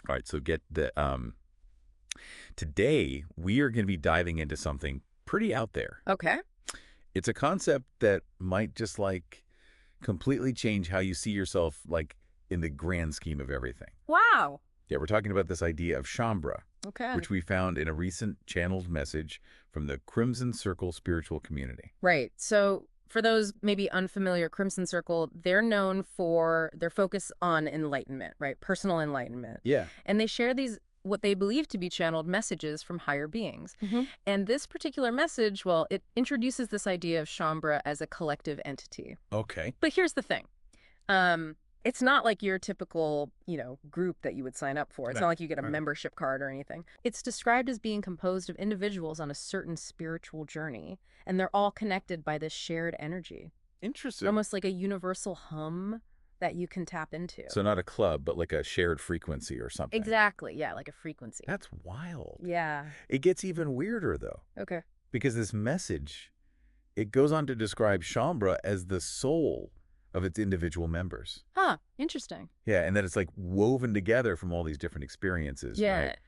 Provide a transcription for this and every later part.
All right, so get the today we are going to be diving into something pretty out there. Okay. It's a concept that might just like completely change how you see yourself like in the grand scheme of everything. Wow. Yeah, we're talking about this idea of Shambra, Okay. which we found in a recent channeled message from the Crimson Circle spiritual community. Right. So for those maybe unfamiliar, Crimson Circle, they're known for their focus on enlightenment, right? Personal enlightenment. Yeah. And they share these what they believe to be channeled messages from higher beings. And this particular message, well, it introduces this idea of Shaumbra as a collective entity. Okay. But here's the thing. It's not like your typical, group that you would sign up for. It's not like you get a membership card or anything. It's described as being composed of individuals on a certain spiritual journey, and they're all connected by this shared energy. Interesting. Almost like a universal hum that you can tap into. So not a club, but like a shared frequency or something. Exactly. Yeah, like a frequency. That's wild. Yeah. It gets even weirder, though. Okay. Because this message, it goes on to describe Shaumbra as the soul of its individual members. Huh. Interesting. Yeah, and that it's like woven together from all these different experiences, Yeah. right?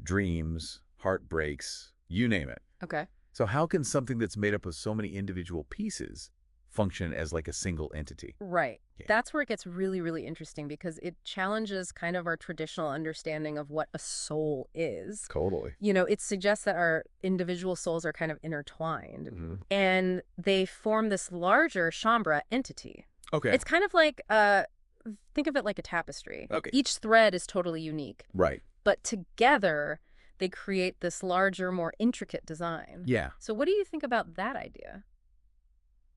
Dreams, heartbreaks, you name it. Okay. So how can something that's made up of so many individual pieces function as like a single entity? Right. Yeah. That's where it gets really, really interesting because it challenges kind of our traditional understanding of what a soul is. Totally. It suggests that our individual souls are kind of intertwined and they form this larger Shaumbra entity. Okay. It's kind of like, think of it like a tapestry. Okay. Each thread is totally unique, Right. but together they create this larger, more intricate design. Yeah. So what do you think about that idea?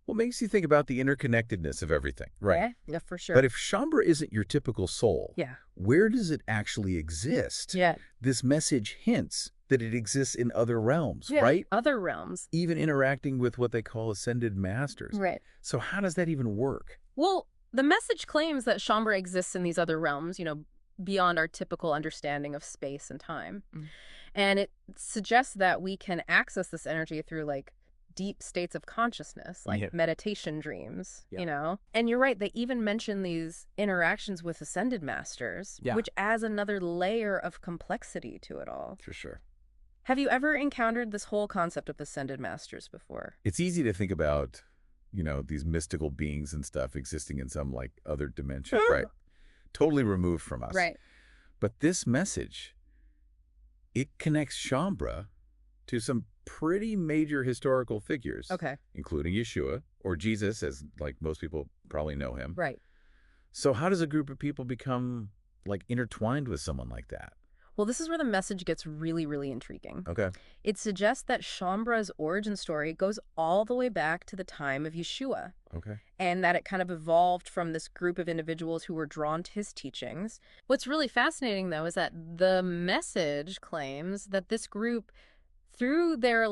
Well, it makes you think about the interconnectedness of everything. Right. Yeah, for sure. But if Shaumbra isn't your typical soul, Yeah. where does it actually exist? Yeah. This message hints that it exists in other realms, Yeah. right? Other realms. Even interacting with what they call ascended masters. Right. So how does that even work? Well, the message claims that Shaumbra exists in these other realms, beyond our typical understanding of space and time. And it suggests that we can access this energy through like deep states of consciousness, like meditation dreams, And you're right, they even mention these interactions with ascended masters, which adds another layer of complexity to it all. For sure. Have you ever encountered this whole concept of ascended masters before? It's easy to think about, these mystical beings and stuff existing in some like other dimension, right? Totally removed from us. Right. But this message, it connects Shaumbra to some pretty major historical figures. Okay. Including Yeshua, or Jesus, as like most people probably know him. Right. So how does a group of people become like intertwined with someone like that? Well, this is where the message gets really, really intriguing. Okay. It suggests that Shaumbra's origin story goes all the way back to the time of Yeshua. Okay. And that it kind of evolved from this group of individuals who were drawn to his teachings. What's really fascinating, though, is that the message claims that this group, through their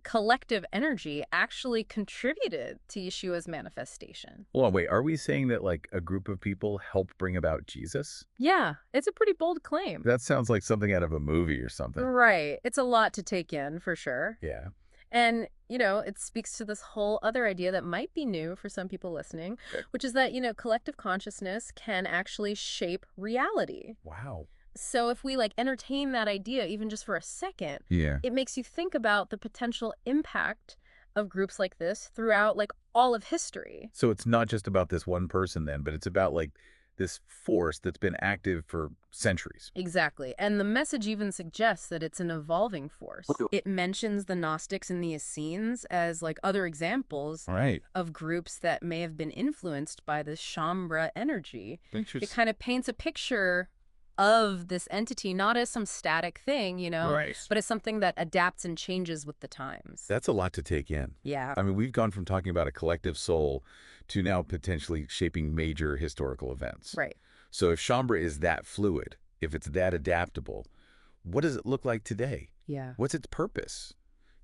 collective energy, actually contributed to Yeshua's manifestation. Well, wait, are we saying that like a group of people helped bring about Jesus? Yeah, it's a pretty bold claim. That sounds like something out of a movie or something. Right. It's a lot to take in, for sure. Yeah. And, it speaks to this whole other idea that might be new for some people listening, which is that, collective consciousness can actually shape reality. Wow. So if we entertain that idea, even just for a second, it makes you think about the potential impact of groups like this throughout all of history. So it's not just about this one person then, but it's about this force that's been active for centuries. Exactly. And the message even suggests that it's an evolving force. It mentions the Gnostics and the Essenes as other examples of groups that may have been influenced by this Shaumbra energy. Interesting. It kind of paints a picture of this entity, not as some static thing, but as something that adapts and changes with the times. That's a lot to take in. Yeah. I mean, we've gone from talking about a collective soul to now potentially shaping major historical events. Right. So if Shaumbra is that fluid, if it's that adaptable, what does it look like today? Yeah. What's its purpose?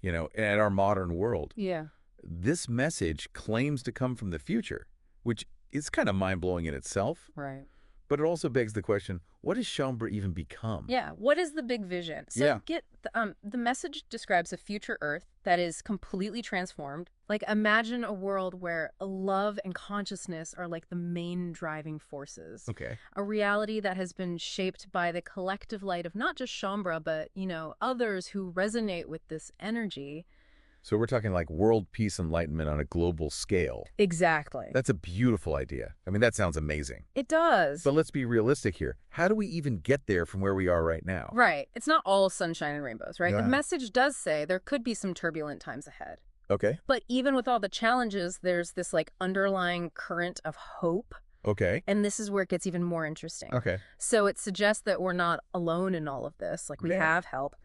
In our modern world. Yeah. This message claims to come from the future, which is kind of mind-blowing in itself. Right. But it also begs the question, what does Shaumbra even become? Yeah, what is the big vision? So Yeah. the message describes a future Earth that is completely transformed. Like, imagine a world where love and consciousness are like the main driving forces. Okay. A reality that has been shaped by the collective light of not just Shaumbra, but, others who resonate with this energy. So we're talking like world peace enlightenment on a global scale. Exactly. That's a beautiful idea. I mean, that sounds amazing. It does. But let's be realistic here. How do we even get there from where we are right now? Right. It's not all sunshine and rainbows, right? Yeah. The message does say there could be some turbulent times ahead. Okay. But even with all the challenges, there's this like underlying current of hope. Okay. And this is where it gets even more interesting. Okay. So it suggests that we're not alone in all of this. Like, we Yeah. have help.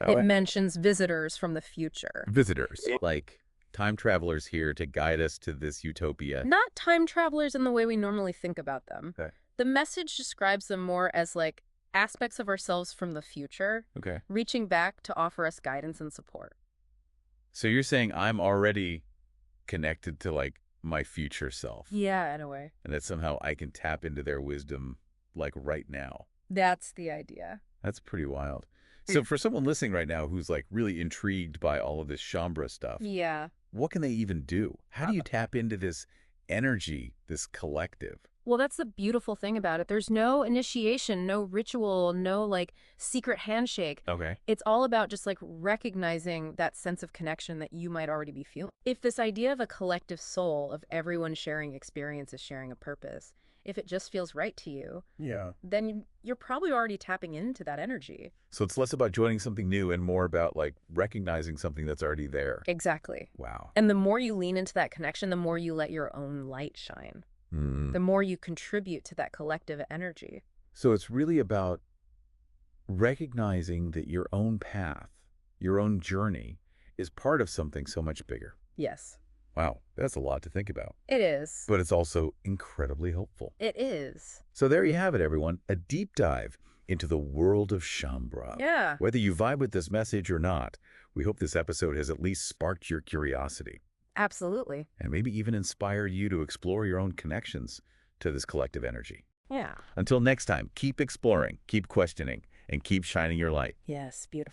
Oh, It mentions visitors from the future. visitors, like time travelers here to guide us to this utopia. Not time travelers in the way we normally think about them. Okay. The message describes them more as like aspects of ourselves from the future, Okay. reaching back to offer us guidance and support. So you're saying I'm already connected to like my future self, Yeah, in a way. and that somehow I can tap into their wisdom like right now. That's the idea. That's pretty wild. So for someone listening right now who's like really intrigued by all of this Shaumbra stuff, Yeah. what can they even do? How do you tap into this energy, this collective? Well, that's the beautiful thing about it. There's no initiation, no ritual, no like secret handshake. Okay. It's all about just like recognizing that sense of connection that you might already be feeling. If this idea of a collective soul, of everyone sharing experiences, sharing a purpose, if it just feels right to you, Yeah. then you're probably already tapping into that energy. So it's less about joining something new and more about like recognizing something that's already there. Exactly. Wow. And the more you lean into that connection, the more you let your own light shine. Mm. The more you contribute to that collective energy. So it's really about recognizing that your own path, your own journey is part of something so much bigger. Yes, Wow, that's a lot to think about. it is. But it's also incredibly helpful. It is. So there you have it, everyone. A deep dive into the world of Shambra. Yeah. Whether you vibe with this message or not, we hope this episode has at least sparked your curiosity Absolutely. and maybe even inspired you to explore your own connections to this collective energy. Yeah. Until next time, keep exploring, keep questioning, and keep shining your light. Yes, beautiful.